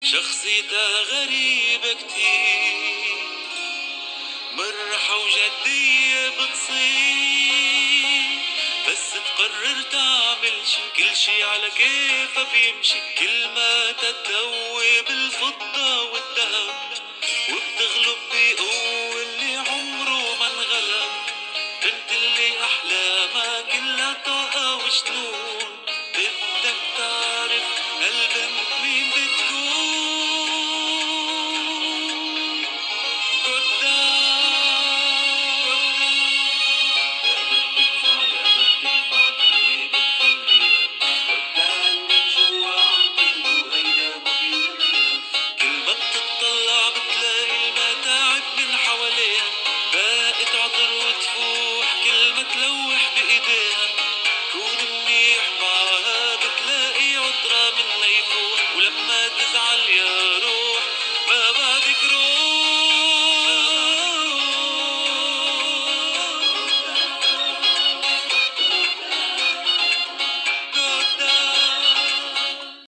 شخصيتها غريبة كتير، مرحة وجدية بتصير، بس تقرر تعمل شي كل شي على كيفها بيمشي، كل ما تدور